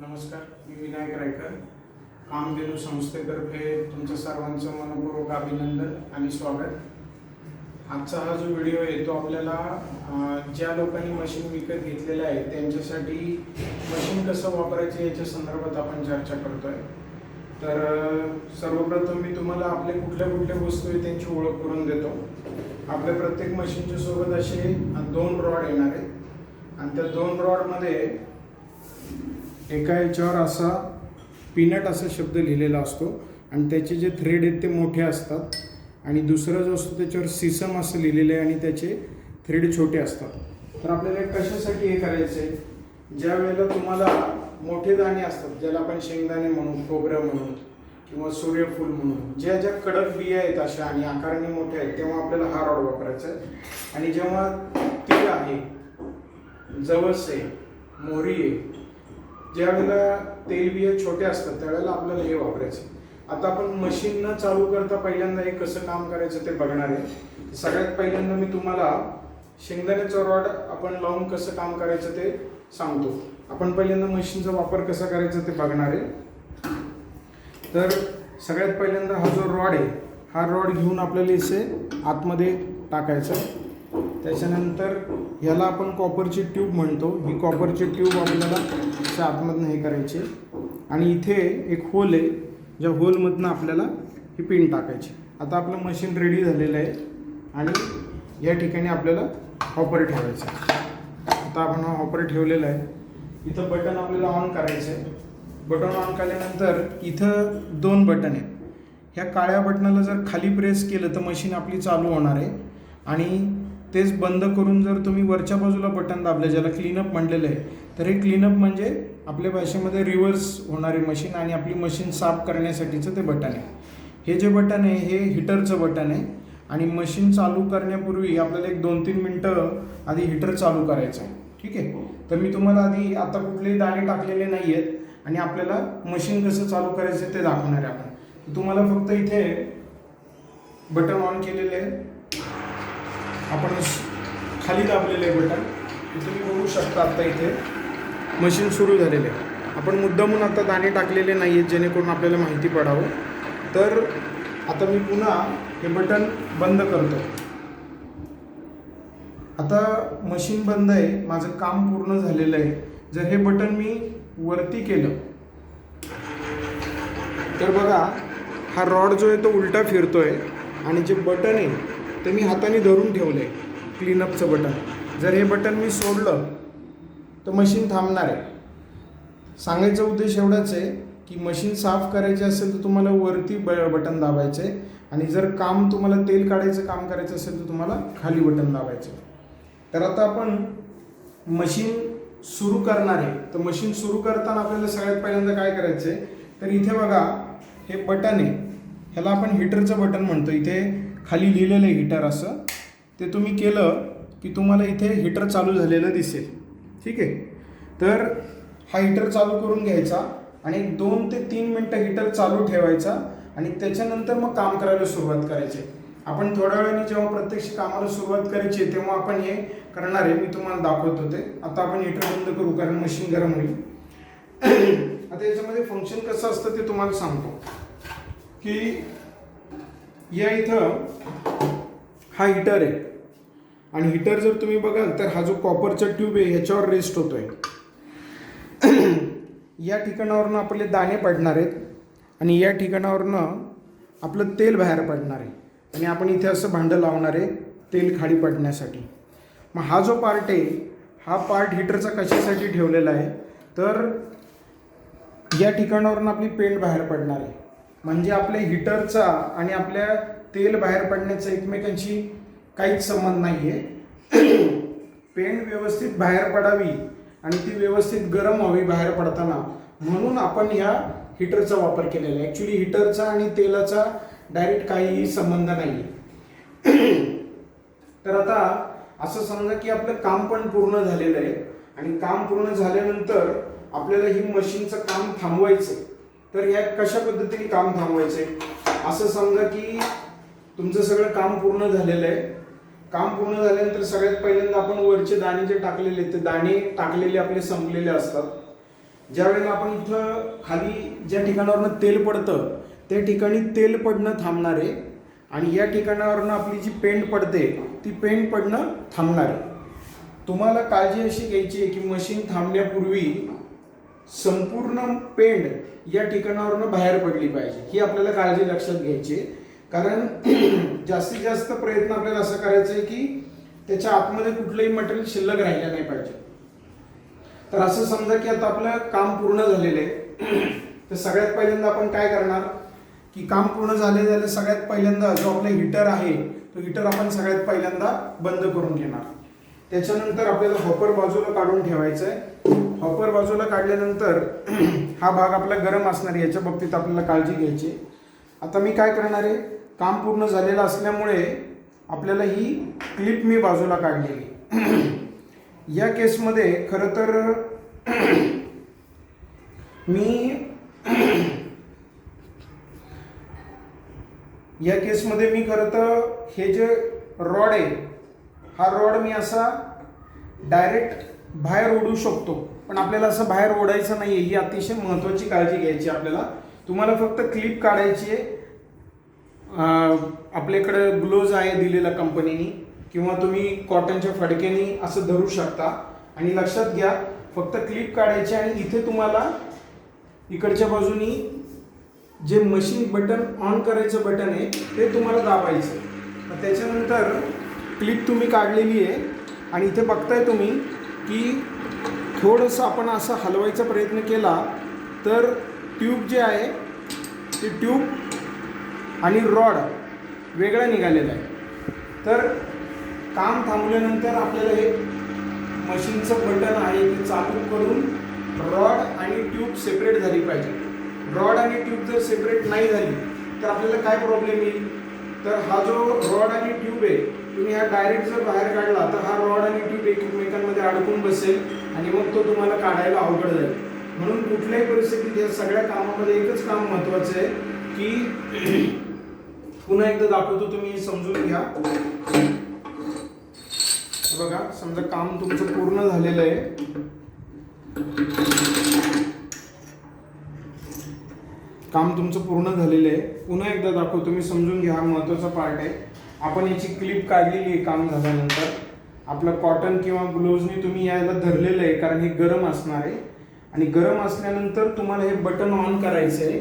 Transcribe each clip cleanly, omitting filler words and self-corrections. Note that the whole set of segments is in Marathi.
नमस्कार, मी विनायक रायकर. कामधेनू संस्थेतर्फे तुमचं सर्वांचं मनपूर्वक अभिनंदन आणि स्वागत. आजचा हा जो व्हिडिओ आहे तो आपल्याला ज्या लोकांनी मशीन विकत घेतलेलं आहे त्यांच्यासाठी मशीन कसं वापरायचं याच्या संदर्भात आपण चर्चा करतोय. तर सर्वप्रथम मी तुम्हाला आपले कुठल्या वस्तू आहे त्यांची ओळख करून देतो. आपल्या प्रत्येक मशीनच्या सोबत असे 2 रॉड येणार आहेत आणि त्या 2 रॉडमध्ये एका याच्यावर असा पीनट असा शब्द लिहिलेला असतो आणि त्याचे जे थ्रेड आहेत ते मोठे असतात आणि दुसरा जो असतो त्याच्यावर सिसम असं लिहिलेलं आहे आणि त्याचे थ्रेड छोटे असतात. तर आपल्याला कशासाठी हे करायचं आहे, ज्या वेळेला तुम्हाला मोठे दाणे असतात ज्याला आपण शेंगदाणे म्हणू, खोबरं म्हणू किंवा सूर्यफूल म्हणू, ज्या कडक बिया आहेत अशा आणि आकाराने मोठ्या आहेत तेव्हा आपल्याला हा रॉड वापरायचा आहे. आणि जेव्हा तीळ आहे, जवस आहे, मोहरी आहे, ज्या वेळेला तेलबिया छोट्या असतात त्यावेळेला आपल्याला हे वापरायचं. आता आपण मशीन न चालू करता पहिल्यांदा हे कसं काम करायचं ते बघणार आहे. सगळ्यात पहिल्यांदा मी तुम्हाला शेंगदाण्याचा रॉड आपण लावून कसं काम करायचं ते सांगतो. आपण पहिल्यांदा मशीनचा वापर कसा करायचा ते बघणार आहे. तर सगळ्यात पहिल्यांदा हा जो रॉड आहे हा रॉड घेऊन आपल्याला इथे आतमध्ये टाकायचा. त्याच्यानंतर ह्याला आपण कॉपरची ट्यूब म्हणतो. ही कॉपरची ट्यूब आपल्याला आतमधनं हे करायची आणि इथे एक होल आहे, ज्या होलमधनं आपल्याला ही पिन टाकायची. आता आपलं मशीन रेडी झालेलं आहे आणि या ठिकाणी आपल्याला हॉपर ठेवायचं. आता आपण हा हॉपर ठेवलेला आहे. इथं बटन आपल्याला ऑन करायचं आहे. बटन ऑन केल्यानंतर इथं 2 बटन आहेत. ह्या काळ्या बटनाला जर खाली प्रेस केलं तर मशीन आपली चालू होणार आहे आणि तेच बंद करून जर तुम्ही वरच्या बाजूला बटन दाबलं ज्याला क्लीनअप म्हणलेलं आहे तर हे क्लीनअप म्हणजे आपल्या भाषेमध्ये रिव्हर्स होणारी मशीन आणि आपली मशीन साफ करण्यासाठीचं ते बटन आहे. हे जे बटन आहे हे हिटरचं बटन आहे आणि मशीन चालू करण्यापूर्वी आपल्याला एक 2-3 मिनटं आधी हिटर चालू करायचं आहे. ठीक आहे. तर मी तुम्हाला आधी आता कुठलेही दाणे टाकलेले नाही आहेत आणि आपल्याला मशीन कसं चालू करायचं ते दाखवणार आहे आपण. तुम्हाला फक्त इथे बटन ऑन केलेले आहे, आपण खाली दाबलेले आहे बटन, तुम्ही बघू शकता. आता इथे मशीन सुरू झालेलं आहे. आपण मुद्दामून आता दाणे टाकलेले नाही आहेत जेणेकरून आपल्याला माहिती पडावं. तर आता मी पुन्हा हे बटन बंद करतो. आता मशीन बंद आहे, माझं काम पूर्ण झालेलं आहे. जर हे बटन मी वरती केलं तर बघा हा रॉड जो आहे तो उलटा फिरतोय आणि जे बटन आहे ते मी हाताने धरून ठेवलं आहे, क्लीनअपचं बटन. जर हे बटन मी सोडलं तर मशीन थांबणार आहे. सांगायचा उद्देश एवढाच आहे की मशीन साफ करायची असेल तर तुम्हाला वरती बटन दाबायचं आहे आणि जर काम तुम्हाला तेल काढायचं काम करायचं असेल तर तुम्हाला खाली बटन दाबायचं. तर आता आपण मशीन सुरू करणार आहे. तर मशीन सुरू करताना आपल्याला सगळ्यात पहिल्यांदा काय करायचं आहे, तर इथे बघा हे बटन आहे, ह्याला आपण हिटरचं बटन म्हणतो. इथे खाली लिहिलेलं आहे हिटर असं. ते तुम्ही केलं की तुम्हाला इथे हिटर चालू झालेलं दिसेल. ठीक आहे. तर हा हिटर चालू करून घ्यायचा आणि 2 ते 3 मिनटं हिटर चालू ठेवायचा आणि त्याच्यानंतर मग काम करायला सुरुवात करायची. आपण थोड्या वेळाने जेव्हा प्रत्यक्ष कामाला सुरुवात करायची तेव्हा आपण हे करणार आहे, मी तुम्हाला दाखवतो ते. आता आपण हिटर बंद करू कारण मशीन गरम होईल. आता याच्यामध्ये फंक्शन कसं असतं ते तुम्हाला सांगतो की या इथं हा हिटर आहे आणि हिटर जर तुम्ही बघाल तर हा जो कॉपरचा ट्यूब आहे ह्याच्यावर रेस्ट होतोय. या ठिकाणावरनं आपले दाणे पडणार आहेत आणि या ठिकाणावरनं आपलं तेल बाहेर पडणार आहे आणि आपण इथे असं भांडं लावणार आहे तेल खाली पडण्यासाठी. मग हा जो पार्ट आहे हा पार्ट हिटरचा कशासाठी ठेवलेला आहे, तर या ठिकाणावरून आपली पेंट बाहेर पडणार आहे. म्हणजे आपल्या हिटरचा आणि आपल्या तेल बाहेर पडण्याचा एकमेकांशी काहीच संबंध नाही आहे. पेंट व्यवस्थित बाहेर पडावी आणि ती व्यवस्थित गरम व्हावी बाहेर पडताना, म्हणून आपण ह्या हिटरचा वापर केलेला आहे. ॲक्च्युली हिटरचा आणि तेलाचा डायरेक्ट काहीही संबंध नाही आहे. तर आता असं समजा की आपलं काम पण पूर्ण झालेलं आहे आणि काम पूर्ण झाल्यानंतर आपल्याला ही मशीनचं काम थांबवायचं. तर ह्या कशा पद्धतीने काम थांबवायचं आहे, असं समजा की तुमचं सगळं काम पूर्ण झालेलं आहे. काम पूर्ण झाल्यानंतर सगळ्यात पहिल्यांदा आपण वरचे दाणे जे टाकलेले ते दाणे टाकलेले आपले संपलेले असतात. ज्यावेळेला आपण इथं खाली ज्या ठिकाणावरनं तेल पडतं त्या ठिकाणी तेल पडणं थांबणार आहे आणि या ठिकाणावरनं आपली जी पेंट पडते ती पेंट पडणं थांबणार आहे. तुम्हाला काळजी अशी घ्यायची आहे की मशीन थांबण्यापूर्वी संपूर्ण पेंट या ठिकाणावरनं बाहेर पडली पाहिजे, ही आपल्याला काळजी लक्षात घ्यायची आहे. कारण जास्तीत जास्त प्रयत्न आपल्याला असं करायचं आहे की त्याच्या आतमध्ये कुठलंही मटेरियल शिल्लक राहिलं नाही पाहिजे. तर असं समजा की आता आपलं काम पूर्ण झालेलं आहे, तर सगळ्यात पहिल्यांदा आपण काय करणार की काम पूर्ण झाले सगळ्यात पहिल्यांदा जो आपला हीटर आहे तो हीटर आपण सगळ्यात पहिल्यांदा बंद करून घेणार. त्याच्यानंतर आपल्याला हॉपर बाजूला काढून ठेवायचं आहे. हॉपर बाजूला काढल्यानंतर हा भाग आपला गरम असणार आहे, याच्या बाबतीत आपल्याला काळजी घ्यायची. आता मी काय करणार आहे, काम पूर्ण झालेलं असल्यामुळे आपल्याला ही क्लिप मी बाजूला काढलेली. या केसमध्ये खरं तर मी खरं तर हे जे रॉड आहे हा रॉड मी असा डायरेक्ट बाहेर ओढू शकतो, पण आपल्याला असं बाहेर ओढायचं नाही आहे. ही अतिशय महत्त्वाची काळजी घ्यायची आपल्याला. तुम्हाला फक्त क्लिप काढायची आहे. आपल्याकडे ग्लोव्ज आहे दिलेला कंपनीने, किंवा तुम्ही कॉटनच्या फडक्याने असं धरू शकता. आणि लक्षात घ्या, फक्त क्लिप काढायची आणि इथे तुम्हाला इकडच्या बाजूनी जे मशीन बटन ऑन करायचं बटन आहे ते तुम्हाला दाबायचं. मग त्याच्यानंतर क्लिप तुम्ही काढलेली आहे आणि इथे बघताय तुम्ही की थोडंसं आपण असं हलवायचा प्रयत्न केला तर ट्यूब जे आहे ते ट्यूब आणि रॉड वेगळा निघालेला आहे. तर काम थांबल्यानंतर आपल्याला हे मशीनचं बटन आहे ते चालू करून रॉड आणि ट्यूब सेपरेट झाली पाहिजे. रॉड आणि ट्यूब जर सेपरेट नाही झाली तर आपल्याला काय प्रॉब्लेम येईल, तर हा जो रॉड आणि ट्यूब आहे तुम्ही हा डायरेक्ट जर बाहेर काढला तर हा रॉड आणि ट्यूब एकमेकांमध्ये अडकून बसेल आणि मग तो तुम्हाला काढायला अवघड जाईल. म्हणून कुठल्याही परिस्थितीत या सगळ्या कामामध्ये एकच काम महत्त्वाचं आहे की पुन्हा एकदा दाखवतो, तुम्ही समजून घ्या. बघा, समजा काम तुमचं पूर्ण झालेलं आहे. काम तुमचं पूर्ण झालेलं आहे. पुन्हा एकदा दाखवतो, तुम्ही समजून घ्या, महत्त्वाचा पार्ट आहे. आपण याची क्लिप काढलेली आहे काम झाल्यानंतर. आपलं कॉटन किंवा ग्लोव्जनी तुम्ही याला धरलेलं आहे कारण हे गरम असणार आहे. आणि गरम असल्यानंतर तुम्हाला हे बटन ऑन करायचं आहे.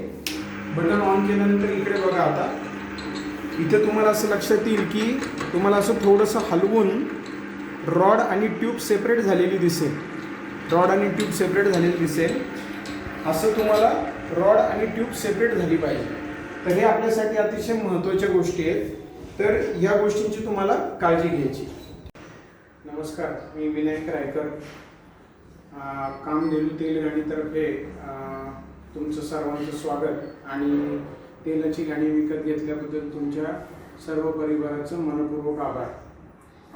बटन ऑन केल्यानंतर इकडे बघा, आता इथे तुम्हाला असं लक्षात येईल की तुम्हाला असं थोडंसं हलवून रॉड आणि ट्यूब सेपरेट झालेली दिसेल. रॉड आणि ट्यूब सेपरेट झालेली दिसेल. असं तुम्हाला रॉड आणि ट्यूब सेपरेट झाली पाहिजे. तर हे आपल्यासाठी अतिशय महत्त्वाच्या गोष्टी आहेत. तर या गोष्टींची तुम्हाला काळजी घ्यायची. नमस्कार, मी विनायक रायकर, कामधेनू तेल घाणीतर्फे तुमचं सर्वांचं स्वागत. आणि तेलाची घाणी विकत घेतल्याबद्दल तुमच्या सर्व परिवाराचं मनपूर्वक आभार.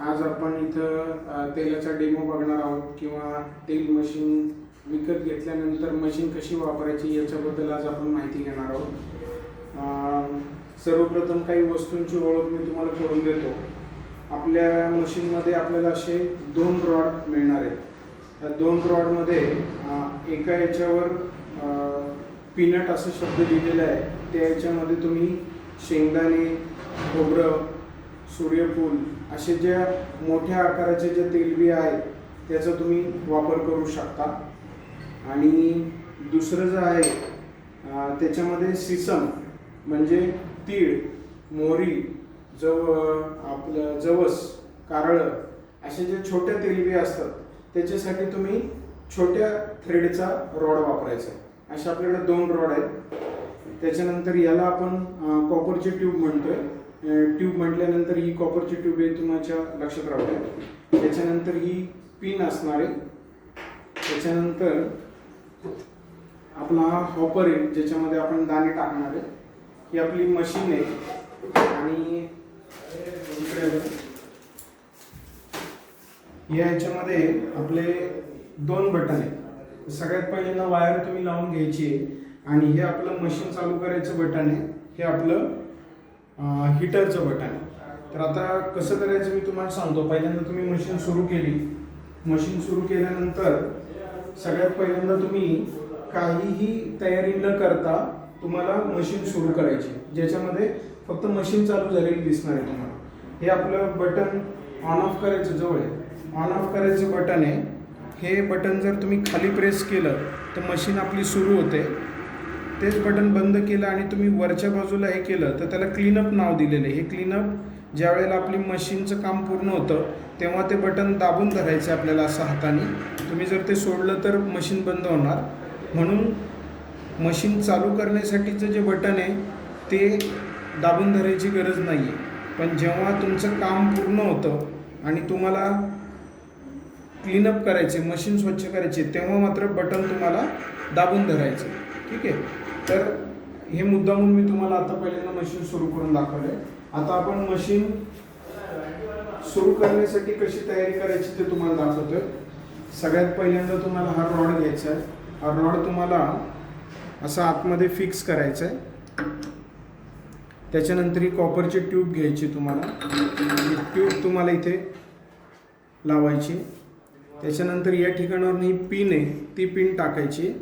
आज आपण इथं तेलाचा डेमो बघणार आहोत, किंवा तेल मशीन विकत घेतल्यानंतर मशीन कशी वापरायची याच्याबद्दल आज आपण माहिती घेणार आहोत. सर्वप्रथम काही वस्तूंची ओळख मी तुम्हाला करून देतो. आपल्या मशीनमध्ये आपल्याला असे 2 रॉड मिळणार आहेत. या 2 रॉडमध्ये एका याच्यावर पीनट असं शब्द लिहिलेला आहे. त्या याच्यामध्ये तुम्ही शेंगदाणे, खोबरं, सूर्यफूल असे ज्या मोठ्या आकाराचे जे तेलबिया आहेत त्याचा तुम्ही वापर करू शकता. आणि दुसरं जे आहे त्याच्यामध्ये सिसम म्हणजे तीळ, मोहरी, आपलं जवस, कारळं असे जे छोट्या तेलबिया असतात त्याच्यासाठी तुम्ही छोट्या थ्रेडचा रॉड वापरायचा. असे आपल्याकडे 2 रॉड आहेत. त्याच्यानंतर याला आपण कॉपरची ट्यूब म्हणतोय. ट्यूब म्हटल्यानंतर ही कॉपरची ट्यूब आहे, तुमच्या लक्षात राहू द्या. त्याच्यानंतर ही पिन असणार आहे. त्याच्यानंतर आपला हा हॉपर आहे ज्याच्यामध्ये आपण दाणे टाकणार आहे. ही आपली मशीन आहे. आणि इकडे याच्यामध्ये आपले 2 बटन आहेत. सगळ्यात पहिल्यांदा वायर तुम्ही लावून घ्यायची आहे. आणि हे आपलं मशीन चालू करायचं बटन आहे. हे आपलं हीटरचं बटन आहे. तर आता कसं करायचं मी तुम्हाला सांगतो. पहिल्यांदा तुम्ही मशीन सुरू केली. मशीन सुरू केल्यानंतर सगळ्यात पहिल्यांदा तुम्ही काहीही तयारी न करता तुम्हाला मशीन सुरू करायची, ज्याच्यामध्ये फक्त मशीन चालू झालेली दिसणार आहे तुम्हाला. हे आपलं बटन ऑन ऑफ करायचं जवळ आहे, ऑन ऑफ करायचं बटन आहे. हे बटन जर तुम्ही खाली प्रेस केलं तर मशीन आपली सुरू होते. तेच बटन बंद केलं आणि तुम्ही वरच्या बाजूला हे केलं तर त्याला क्लीनअप नाव दिलेलं आहे. हे क्लीनअप ज्या वेळेला आपली मशीनचं काम पूर्ण होतं तेव्हा ते बटन दाबून धरायचं आपल्याला असं हाताने. तुम्ही जर ते सोडलं तर मशीन बंद होणार. म्हणून मशीन चालू करण्यासाठीचं जे बटन आहे ते दाबून धरायची गरज नाही आहे. पण जेव्हा तुमचं काम पूर्ण होतं आणि तुम्हाला क्लीनअप करायचे, मशीन स्वच्छ करायचे, तेव्हा मात्र बटन तुम्हाला दाबून धरायचं. ठीक आहे. तर हे मुद्दामून मी तुम्हाला आता पहिल्यांदा मशीन सुरू करून दाखवलं आहे. आता आपण मशीन सुरू करण्यासाठी कशी तयारी करायची ते तुम्हाला दाखवतोय. सगळ्यात पहिल्यांदा तुम्हाला हा रॉड घ्यायचा आहे. हा रॉड तुम्हाला असा आतमध्ये फिक्स करायचा आहे. त्याच्यानंतर ही कॉपरची ट्यूब घ्यायची तुम्हाला. ट्यूब तुम्हाला इथे लावायची. त्याच्यानंतर या ठिकाणावर ही पिन आहे ती पिन टाकायची.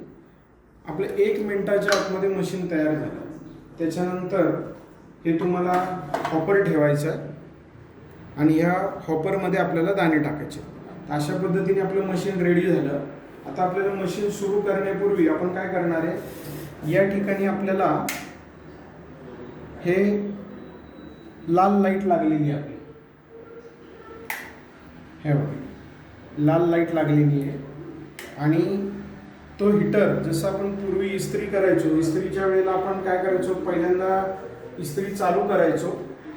आपलं 1 मिनिटाच्या आतमध्ये मशीन तयार झालं. त्याच्यानंतर हे तुम्हाला हॉपर ठेवायचं आहे आणि ह्या हॉपरमध्ये आपल्याला दाणे टाकायचे. अशा पद्धतीने आपलं मशीन रेडी झालं. आता आपल्याला मशीन सुरू करण्यापूर्वी आपण काय करणार आहे, या ठिकाणी आपल्याला हे लाल लाईट लागलेली आहे. हे बघा लाल लाईट लागलेली आहे. आणि तो हीटर जसं आपण पूर्वी इस्त्री करायचो, इस्त्रीच्या वेळेला आपण काय करायचो, पहिल्यांदा इस्त्री चालू करायचो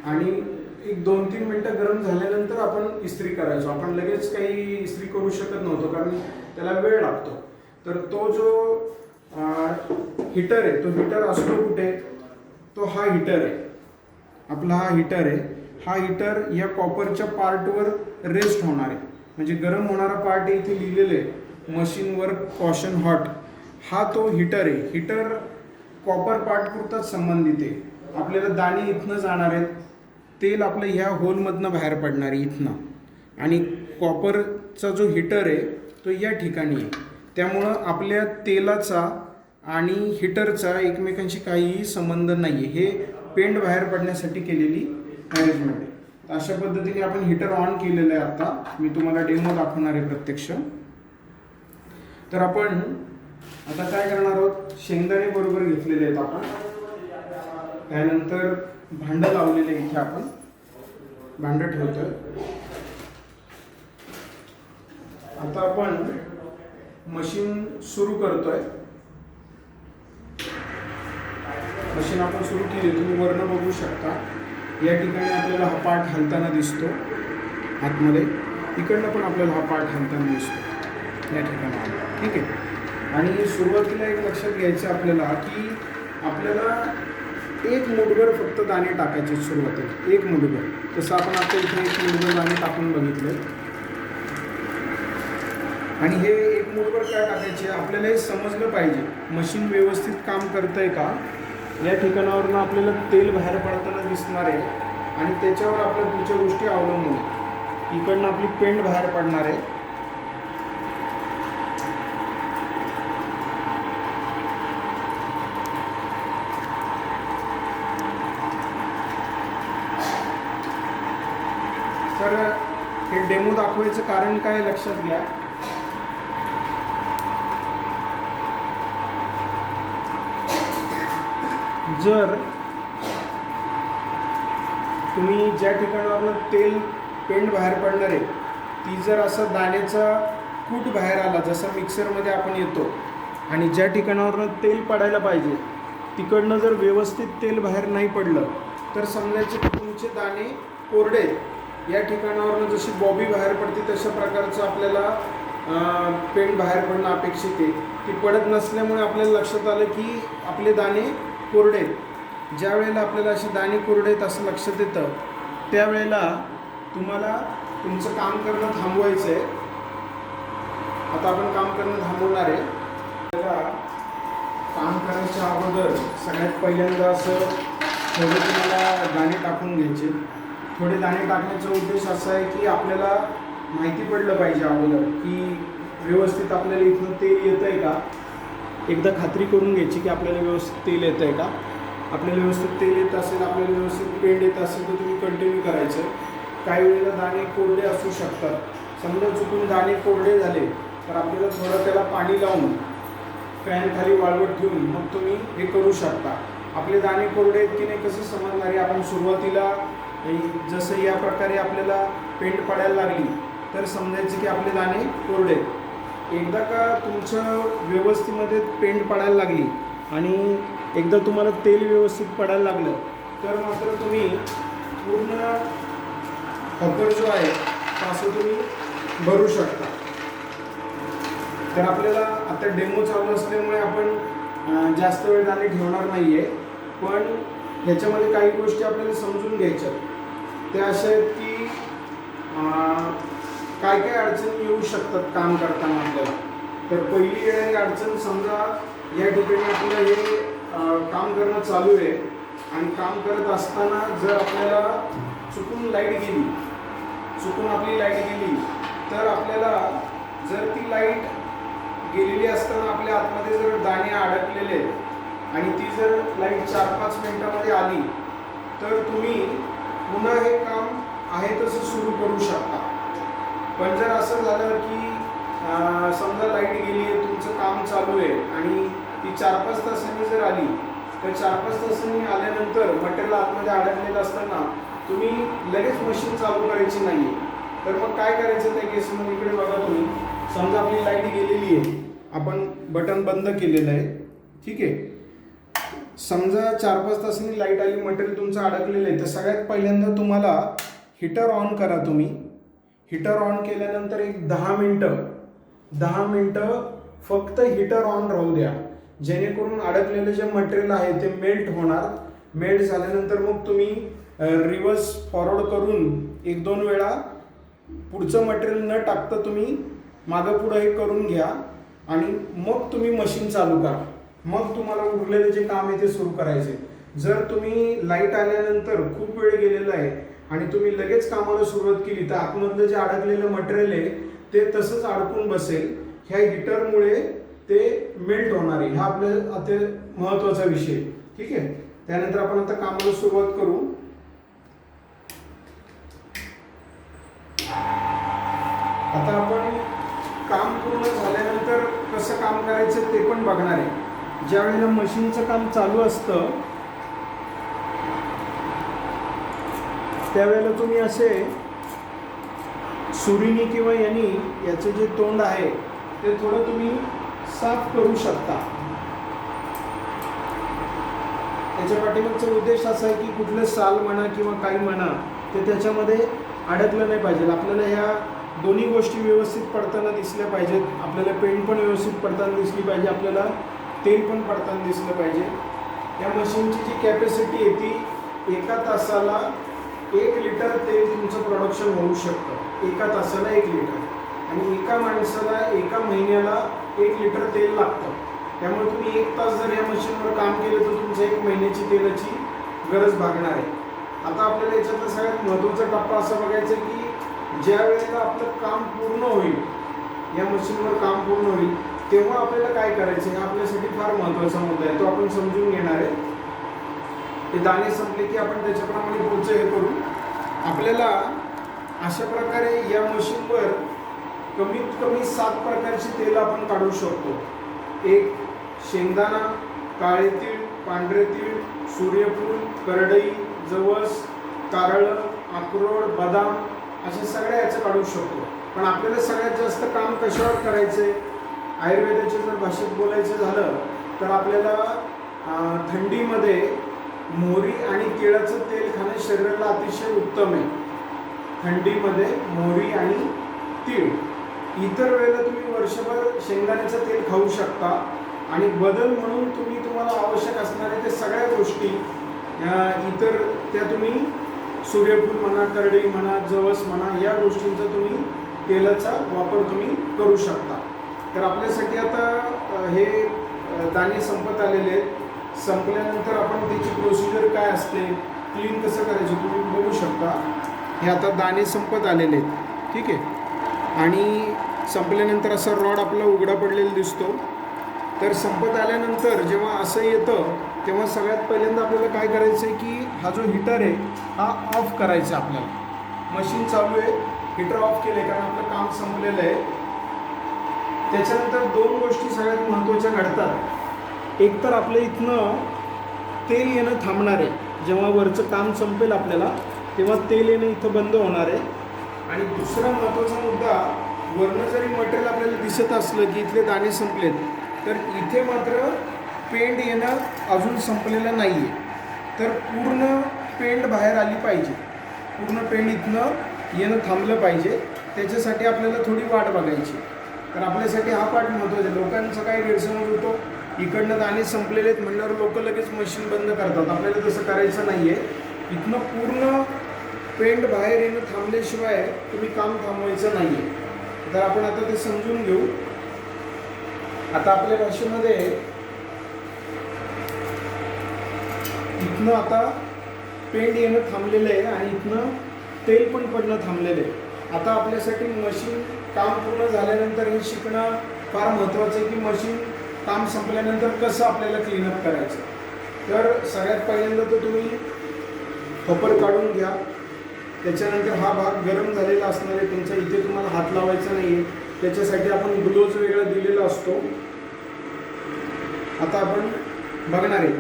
आणि एक 2-3 मिनटं गरम झाल्यानंतर आपण इस्त्री करायचो. आपण लगेच काही इस्त्री करू शकत नव्हतो कारण त्याला वेळ लागतो. तर तो जो हीटर आहे तो हीटर असतो कुठे, तो हा हीटर आहे आपला. हा हीटर आहे. हा हीटर या कॉपरच्या पार्टवर रेस्ट होणार आहे. म्हणजे गरम होणारा पार्ट आहे इथे लिहिलेलं आहे मशीनवर कॉशन हॉट. हा तो हीटर आहे. हीटर कॉपर पार्ट पुरताच संबंधित आहे. आपल्याला दाणे इथनं जाणार आहेत, तेल आपलं ह्या होलमधनं बाहेर पडणार आहे इथनं. आणि कॉपरचा जो हीटर आहे तो या ठिकाणी आहे. त्यामुळं आपल्या तेलाचा आणि हीटरचा एकमेकांशी काहीही संबंध नाही आहे. हे पेंट बाहेर पडण्यासाठी केलेली अरेंजमेंट आहे. अशा पद्धतीने आपण हीटर ऑन केलेलं आहे. आता मी तुम्हाला डेमो दाखवणार आहे प्रत्यक्ष. तर आपण आता काय करणार आहोत, शेंगदाणे बरोबर घेतलेले आहेत आपण. त्यानंतर भांडं लावलेलं इथे आपण भांडं ठेवतोय. आता आपण मशीन सुरू करतोय. मशीन आपण सुरू केली, तुम्ही वरनं बघू शकता. या ठिकाणी आपल्याला हा पार्ट हलताना दिसतो आतमध्ये. इकडनं पण आपल्याला हा पार्ट हलताना दिसतो या ठिकाणी. ठीक आहे. आणि सुरुवातीला एक लक्षात घ्यायचं आपल्याला की आपल्याला 1 मुठभर फक्त दाणे टाकायचे सुरुवातीला. 1 मुठभर. तसं आपण आता इथे 1 मुठभर दाणे टाकून बघितले. आणि हे 1 मुठभर काय टाकायचे, आपल्याला हे समजलं पाहिजे मशीन व्यवस्थित काम करतंय का. या ठिकाणावरून आपल्याला तेल बाहेर पडताना दिसणार आहे आणि त्याच्यावर आपल्या पुढच्या गोष्टी अवलंबून आहे. इकडनं आपली पेंट बाहेर पडणार आहे. तर हे डेमो दाखवायचं कारण काय लक्षात घ्या. जर तुम्ही ज्या ठिकाणावरून तेल पेंट बाहेर पडणार आहे ती जर असं दाण्याचा कूट बाहेर आला, जसा मिक्सरमध्ये आपण येतो, आणि ज्या ठिकाणावरून तेल पडायला पाहिजे तिकडनं जर व्यवस्थित तेल बाहेर नाही पडलं तर समजायचे की तुमचे दाणे कोरडे. या ठिकाणावरून जशी बॉबी बाहेर पडते तशा प्रकारचं आपल्याला पेंट बाहेर पडणं अपेक्षित आहे. ती पडत नसल्यामुळे आपल्याला लक्षात आलं की आपले दाणे कोरडे. ज्या वेळेला आपल्याला असे दाणे कोरडे आहेत असं लक्षात येतं त्यावेळेला तुम्हाला तुमचं काम करणं थांबवायचं आहे. आता आपण काम करणं थांबवणार आहे. काम करायच्या अगोदर सगळ्यात पहिल्यांदा असं थोडे तुम्हाला दाणे टाकून घ्यायचे. थोडे दाणे टाकण्याचा उद्देश असा आहे की आपल्याला माहिती पडलं पाहिजे अगोदर की व्यवस्थित आपल्याला इथून तेल येतं आहे का. एकदा खात्री करून घ्यायची की आपल्याला व्यवस्थित तेल येतं आहे का. आपल्याला व्यवस्थित तेल येत असेल, आपल्याला व्यवस्थित पेंड येत असेल तर तुम्ही कंटिन्यू करायचं. काही वेळेला दाणे कोरडे असू शकतात. समजा चुकून दाणे कोरडे झाले तर आपल्याला थोडं त्याला पाणी लावून फॅन खाली वाळवट ठेवून मग तुम्ही हे करू शकता. आपले दाणे कोरडे आहेत की नाही कसं समजणार आहे. आपण सुरुवातीला जसं या प्रकारे आपल्याला पेंट पडायला लागली तर समजायचं की आपले दाणे कोरडे आहेत. एकदा का तुमचं व्यवस्थितमध्ये पेंट पडायला लागली आणि एकदा तुम्हाला तेल व्यवस्थित पडायला लागलं तर मात्र तुम्ही पूर्ण हॉपर जो आहे तो असं तुम्ही भरू शकता. तर आपल्याला आता डेमो चालू असल्यामुळे आपण जास्त वेळ दाणे ठेवणार नाही आहे, पण ह्याच्यामध्ये काही गोष्टी आपल्याला समजून घ्यायच्या. त्या अशा आहेत की काय काय अडचणी येऊ शकतात काम करताना आपल्याला. तर पहिली येणारी अडचण, समजा या ठिकाणी आपलं हे काम करणं चालू आहे आणि काम करत असताना जर आपल्याला चुकून आपली लाईट गेली तर आपल्याला जर ती लाईट गेलेली असताना आपल्या आतमध्ये जर दाणे अडकलेले आणि ती जर लाईट 4-5 मिनिटामध्ये आली तर तुम्ही पुन्हा हे काम आहे तसं सुरू करू शकता. पण जर असं झालं की समजा लाईट गेली आहे, तुमचं काम चालू आहे आणि ती 4-5 तासांनी जर आली तर 4-5 तासांनी आल्यानंतर मटेरियल आतमध्ये अडकलेलं असताना तुम्ही लगेच मशीन चालू करायची नाही आहे. तर मग काय करायचं त्या केसमध्ये, इकडे बघा तुम्ही. समजा आपली लाईट गेलेली आहे, आपण बटन बंद केलेलं आहे, ठीक आहे. समजा 4-5 तासांनी लाईट आली, मटेरियल तुमचं अडकलेलं आहे, तर सगळ्यात पहिल्यांदा तुम्हाला हीटर ऑन करा. तुम्ही हीटर ऑन केल्यानंतर एक 10 मिनटं फक्त हीटर ऑन राहू द्या, जेणेकरून अडकलेलं जे मटेरियल आहे ते मेल्ट होणार. मेल्ट झाल्यानंतर मग तुम्ही रिव्हर्स फॉरवर्ड करून 1-2 वेळा पुढचं मटेरियल न टाकता तुम्ही मागं पुढं हे करून घ्या आणि मग तुम्ही मशीन चालू करा. मग तुम्हाला उरलेलं जे काम आहे ते सुरू करायचे. जर तुम्ही लाईट आल्यानंतर खूप वेळ गेलेला आहे आणि तुम्ही लगेच कामाला सुरुवात केली तर आतमधलं जे अडकलेलं मटेरियल आहे ते तसंच अडकून बसेल. ह्या हीटरमुळे ते मेल्ट होणार आहे. हा आपल्या अति महत्त्वाचा विषय, ठीक आहे. त्यानंतर आपण आता कामाला सुरुवात करू. आता आपण काम पूर्ण झाल्यानंतर कसं काम करायचं ते पण बघणार आहे. ज्या वेळेला मशीनचं काम चालू असतं त्यावेळेला तुम्ही असे सुरीनी किंवा यांनी याचं जे तोंड आहे ते थोडं तुम्ही साफ करू शकता. त्याच्या पाठीमागचा उद्देश असा आहे की कुठलं साल म्हणा किंवा काही म्हणा ते त्याच्यामध्ये अडकलं नाही पाहिजे. आपल्याला ह्या दोन्ही गोष्टी व्यवस्थित पडताना दिसल्या पाहिजेत. आपल्याला पेंट पण व्यवस्थित पडताना दिसली पाहिजे, आपल्याला तेल पण पडताना दिसलं पाहिजे. या मशीनची जी कॅपॅसिटी आहे ती एका तासाला 1 लिटर तेल तुमचं प्रोडक्शन होऊ शकतं. एका तासाला 1 लिटर, आणि एका माणसाला एका महिन्याला 1 लिटर तेल लागतं. त्यामुळे तुम्ही 1 तास जर या मशीनवर काम केलं तर तुमच्या 1 महिन्याची तेलाची गरज भागणार आहे. आता आपल्याला याच्यातला सगळ्यात महत्त्वाचा टप्पा असा बघायचा आहे की ज्या वेळेला आपलं काम पूर्ण होईल, या मशीनवर काम पूर्ण होईल, तेव्हा आपल्याला काय करायचं आहे हा आपल्यासाठी फार महत्त्वाचा मुद्दा आहे. तो आपण समजून घेणार आहे. ते दाणे संपले की आपण त्याच्याप्रमाणे पुढचं हे करू. आपल्याला अशा प्रकारे या मशीनवर कमीत कमी 7 प्रकारची तेल आपण काढू शकतो. एक शेंगदाणा, काळे तीळ, पांढरे तीळ, सूर्यफूल, करडई, जवस, कारळं, अक्रोड, बदाम अशा सगळ्या याचं काढू शकतो. पण आपल्याला सगळ्यात जास्त काम कशावर करायचं आहे? आयुर्वेदाच्या जर भाषेत बोलायचं झालं तर आपल्याला थंडीमध्ये मोहरी आणि तिळाचं तेल खाणं शरीराला अतिशय उत्तम आहे. थंडीमध्ये मोहरी आणि तीळ. इतर वेळेला तुम्ही वर्षभर शेंगदाण्याचं तेल खाऊ शकता. आणि बदल म्हणून तुम्हाला आवश्यक असणाऱ्या त्या सगळ्या गोष्टी इतर त्या तुम्ही सूर्यफूल म्हणा, करडई म्हणा, जवस म्हणा, या गोष्टींचा तुम्ही तेलाचा वापर तुम्ही करू शकता. तर आपल्यासाठी आता हे दाणे संपत आलेले आहेत. संपल्यानंतर आपण त्याची प्रोसिजर काय असते, क्लीन कसं करायचं तुम्ही बघू शकता. हे आता दाणे संपत आलेले आहेत, ठीक आहे. आणि संपल्यानंतर असा रॉड आपला उघडा पडलेला दिसतो. तर संपत आल्यानंतर जेव्हा असं येतं तेव्हा सगळ्यात पहिल्यांदा आपल्याला काय करायचं आहे की हा जो हीटर आहे हा ऑफ करायचा आपल्याला. मशीन चालू आहे, हीटर ऑफ केले कारण आपलं काम संपलेलं आहे. त्याच्यानंतर दोन गोष्टी सगळ्यात महत्त्वाच्या घडतात. एक तर आपल्या इथनं तेल येणं थांबणार आहे. जेव्हा वरचं काम संपेल आपल्याला तेव्हा तेल येणं इथं बंद होणार आहे. आणि दुसरा महत्त्वाचा मुद्दा, वरनं जरी मटेरियल आपल्याला दिसत असलं की इथले दाणे संपलेत तर इथे मात्र पेंड येणं अजून संपलेलं नाही आहे. तर पूर्ण पेंड बाहेर आली पाहिजे, पूर्ण पेंड इथनं येणं थांबलं पाहिजे. त्याच्यासाठी आपल्याला थोडी वाट बघायची. तर आपल्यासाठी हा पार्ट महत्त्वाचा आहे. लोकांचा काय गैरसमज होतो, इकडनं दाणे संपलेले आहेत म्हणल्यावर लोक लगेच मशीन बंद करतात. आपल्याला तसं करायचं नाही आहे. इथनं पूर्ण पेंड बाहेर येणं थांबल्याशिवाय तुम्ही काम थांबवायचं नाही आहे. तर आपण आता ते समजून घेऊ. आता आपल्या भाषेमध्ये इथनं आता पेंड येणं थांबलेलं आहे आणि इथनं तेल पण पडणं थांबलेलं आहे. आता आपल्यासाठी मशीन काम पूर्ण झाल्यानंतर हे शिकणं फार महत्त्वाचं आहे की मशीन काम संपल्यानंतर कसं आपल्याला क्लीनअप करायचं. तर सगळ्यात पहिल्यांदा तर तुम्ही खपर काढून घ्या. त्याच्यानंतर हा भाग गरम झालेला असणार आहे तुमचा, इथे तुम्हाला हात लावायचा नाही आहे. त्याच्यासाठी आपण ग्लोव्ज वेगळा दिलेला असतो. आता आपण बघणार आहे.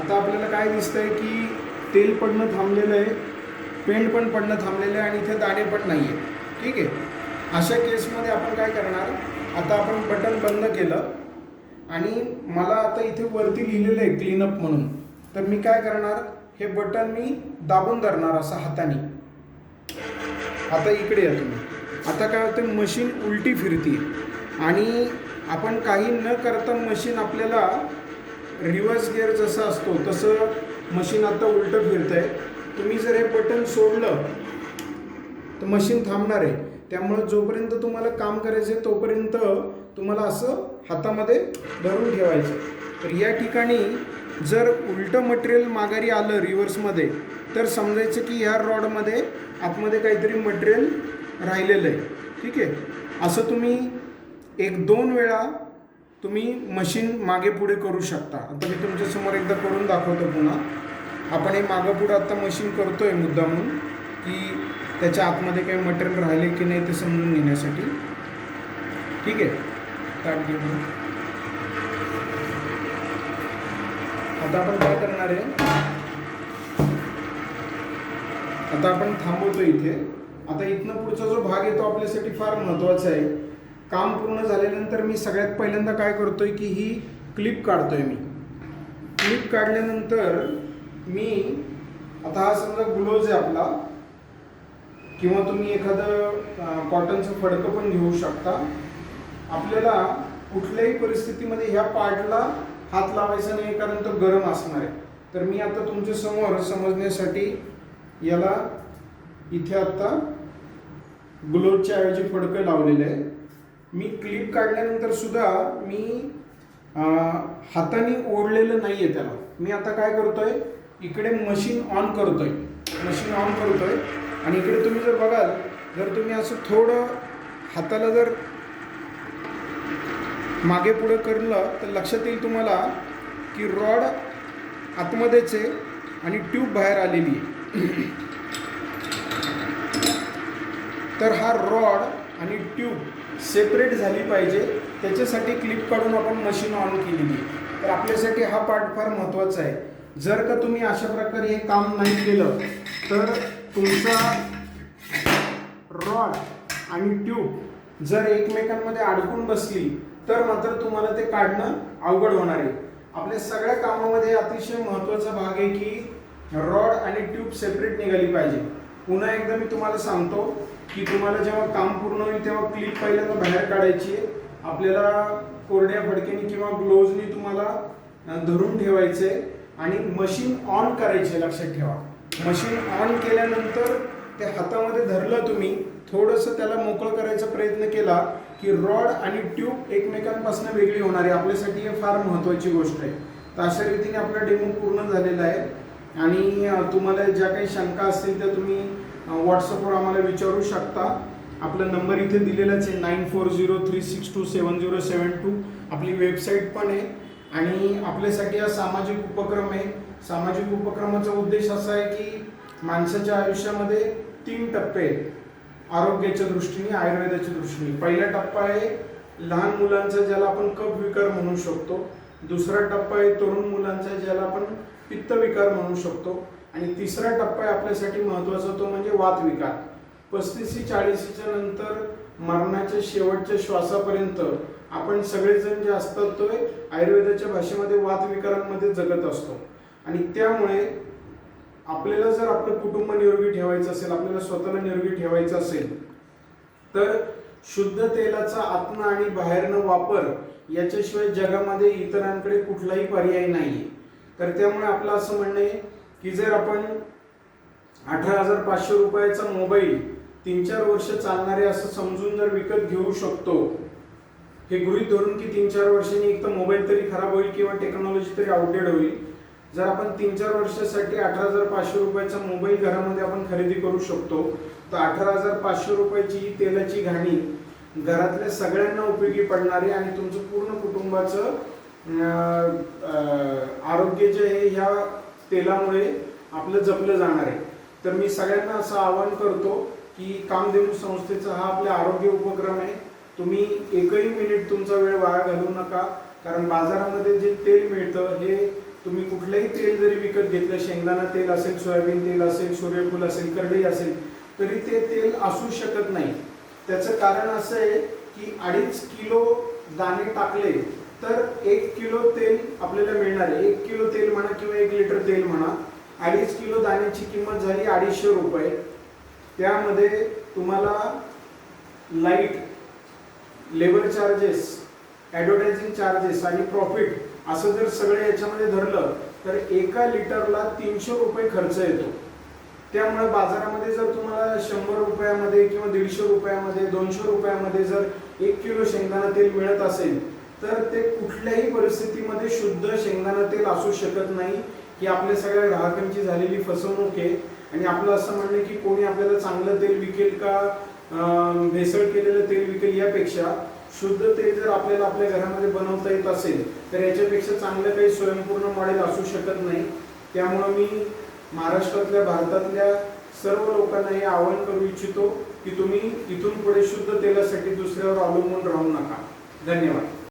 आता आपल्याला काय दिसतंय की तेल पडणं थांबलेलं आहे, पेंट पण पडणं थांबलेलं आहे आणि इथे दाणे पण नाही आहे. ठीक आहे. अशा केसमध्ये आपण काय करणार, आता आपण बटन बंद केलं आणि मला आता इथे वरती लिहिलेलं आहे क्लीनअप म्हणून. तर मी काय करणार, हे बटन मी दाबून धरणार असं हाताने. आता इकडे या तुम्ही. आता काय होतं, मशीन उलटी फिरती आणि आपण काही न करता मशीन आपल्याला रिव्हर्स गिअर जसं असतो तसं मशीन आता उलटं फिरतं आहे. तुम्ही जर हे बटन सोडलं तर मशीन थांबणार आहे. त्यामुळं जोपर्यंत तुम्हाला काम करायचं आहे तोपर्यंत तुम्हाला असं हातामध्ये धरून ठेवायचं. तर या ठिकाणी जर उलटं मटेरियल माघारी आलं रिव्हर्समध्ये तर समजायचं की ह्या रॉडमध्ये आतमध्ये काहीतरी मटेरियल राहिलेलं आहे. ठीक आहे. असं तुम्ही 1-2 वेळा तुम्ही मशीन मागे पुढे करू शकता. आता मी तुमच्यासमोर एकदा करून दाखवतो पुन्हा. आपण हे मागं पुढं आत्ता मशीन करतो आहे मुद्दामून की त्याच्या आतमध्ये काही मटेरियल राहिले की नाही ते समजून घेण्यासाठी. ठीक आहे. स्टार्ट घेऊ. आता आपण काय करणार आहे, आता आपण थांबवतो इथे. आता इथनं पुढचा जो भाग येतो आपल्यासाठी फार महत्त्वाचा आहे. काम पूर्ण झाल्यानंतर मी सगळ्यात पहिल्यांदा काय करतोय की ही क्लिप काढतोय मी. क्लिप काढल्यानंतर मी आता हा समजा ग्लोव्ज आहे आपला, किंवा तुम्ही एखादं कॉटनचं फडकं पण घेऊ शकता. आपल्याला कुठल्याही परिस्थितीमध्ये ह्या पार्टला हात लावायचा नाही कारण तो गरम असणार आहे. तर मी आता तुमच्या समोर समजण्यासाठी याला इथे आता ग्लोव्हच्या ऐवजी फडकं लावलेलं आहे. मी क्लिप काढल्यानंतर सुद्धा मी हाताने ओढलेलं नाही आहे त्याला. मी आता काय करतोय, इकडे मशीन ऑन करतोय, मशीन ऑन करतोय आणि इकडे तुम्ही जर बघाल, जर तुम्ही असं थोडं हाताला जर मागे पुढे करलं तर लक्षात येईल तुम्हाला की रॉड आतमध्येच आहे आणि ट्यूब बाहेर आलेली आहे. तर हा रॉड आणि ट्यूब सेपरेट झाली पाहिजे, त्याच्यासाठी क्लिप काढून आपण मशीन ऑन केलेली आहे. तर आपल्यासाठी हा पार्ट फार महत्त्वाचा आहे. जर का तुम्ही अशा प्रकारे हे काम नाही केलं तर तुमचा रॉड आणि ट्यूब जर एकमेकांमध्ये अडकून बसली तर मात्र तुम्हाला ते काढणं अवघड होणार आहे. आपल्या सगळ्या कामामध्ये अतिशय महत्त्वाचा भाग आहे की रॉड आणि ट्यूब सेपरेट निघाली पाहिजे. पुन्हा एकदा मी तुम्हाला सांगतो की तुम्हाला जेव्हा काम पूर्ण होईल तेव्हा क्लिप पहिल्यांदा बाहेर काढायची आहे. आपल्याला कोरड्या फडक्याने किंवा ग्लोव्हजनी तुम्हाला धरून ठेवायचे आणि मशीन ऑन करायचे. लक्षात ठेवा, मशीन ऑन केल्यानंतर ते हातामध्ये धरलं, तुम्ही थोडंसं त्याला मोकळं करायचा प्रयत्न केला की रॉड आणि ट्यूब एकमेकांपासून वेगळी होणार आहे. आपल्यासाठी हे फार महत्त्वाची गोष्ट आहे. तर अशा रीतीने आपला डेमो पूर्ण झालेला आहे आणि तुम्हाला ज्या काही शंका असतील त्या तुम्ही व्हॉट्सअपवर आम्हाला विचारू शकता. आपला नंबर इथे दिलेलाच आहे 9403627072. आपली वेबसाईट पण आहे आणि आपल्यासाठी हा सामाजिक उपक्रम आहे. सामाजिक उपक्रमाचा उद्देश असा आहे की माणसाच्या आयुष्यामध्ये 3 टप्पे आहेत आरोग्याच्या दृष्टीने, आयुर्वेदाच्या दृष्टीने. पहिला टप्पा आहे लहान मुलांचा, ज्याला आपण कफ विकार म्हणू शकतो. दुसरा टप्पा आहे तरुण मुलांचा, ज्याला आपण पित्त विकार म्हणू शकतो. आणि तिसरा टप्पा आहे आपल्यासाठी महत्त्वाचा, तो म्हणजे वात विकार. 35-40च्या नंतर मरणाच्या शेवटच्या श्वासापर्यंत आपण सगळेजण जे असतात तो आयुर्वेदाच्या भाषेमध्ये वात विकारांमध्ये जगत असतो. आणि त्यामुळे आपल्याला जर आपलं कुटुंब निरोगी ठेवायचं असेल, आपल्याला स्वतःला निरोगी ठेवायचं असेल तर शुद्ध तेलाचा आतनं आणि बाहेरनं वापर याच्याशिवाय जगामध्ये इतरांकडे कुठलाही पर्याय नाहीये. तर त्यामुळे आपलं असं म्हणणं आहे की जर आपण 18,500 रुपयाचा मोबाईल 3-4 वर्ष चालणारे असं समजून जर विकत घेऊ शकतो, हे गृहीत धरून की 3-4 वर्षांनी एक तर मोबाईल तरी खराब होईल किंवा टेक्नॉलॉजी तरी आउटडेट होईल. जर आपण 3-4 वर्षासाठी 18,500 रुपयाचा मोबाईल घरामध्ये आपण खरेदी करू शकतो, तर 18,500 रुपयाची ही तेलाची घाणी घरातल्या सगळ्यांना उपयोगी पडणारी आणि तुमचं पूर्ण कुटुंबाचं आरोग्य जे आहे ह्या तेलामुळे आपलं जपलं जाणार आहे. तर मी सगळ्यांना असं आवाहन करतो की कामधेनू संस्थेचा हा आपला आरोग्य उपक्रम आहे. तुम्ही एकही मिनिट तुमचा वेळ वाया घालवू नका, कारण बाजारामध्ये जे तेल मिळतं हे तुम्ही कुठलंही तेल जरी विकत घेतलं, शेंगदाणा तेल असेल, सोयाबीन तेल असेल, सूर्यफूल असेल, करडई असेल, तरी ते तेल असू शकत नाही. त्याचं कारण असं आहे की 2.5 किलो दाणे टाकले तर 1 किलो तेल आपल्याला मिळणार आहे. 1 किलो तेल म्हणा किंवा 1 लिटर तेल म्हणा, 2.5 किलो दाण्याची किंमत झाली 250 रुपये. त्यामध्ये तुम्हाला light, labour charges, advertising charges आणि प्रॉफिट असं जर सगळं याच्यामध्ये धरलं तर 1 लिटरला 300 रुपये खर्च येतो. त्यामुळे बाजारामध्ये जर तुम्हाला 100 रुपयामध्ये किंवा 150 रुपयामध्ये, 200 रुपयामध्ये जर 1 किलो शेंगदाणा तेल मिळत असेल तर ते कुठल्याही परिस्थितीमध्ये शुद्ध शेंगदाणा तेल असू शकत नाही. ही आपल्या सगळ्या ग्राहकांची झालेली फसवणूक आहे. आणि आपलं असं म्हणणं की कोणी आपल्याला चांगलं तेल विकेल का भेसळ केलेलं तेल विकेल, यापेक्षा शुद्ध तेल जर आपल्याला आपल्या घरामध्ये बनवता येत असेल तर याच्यापेक्षा चांगलं काही स्वयंपूर्ण मॉडेल असू शकत नाही. त्यामुळं मी महाराष्ट्रातल्या, भारतातल्या सर्व लोकांना हे आवाहन करू इच्छितो की तुम्ही इथून पुढे शुद्ध तेलासाठी दुसऱ्यावर अवलंबून राहू नका. धन्यवाद.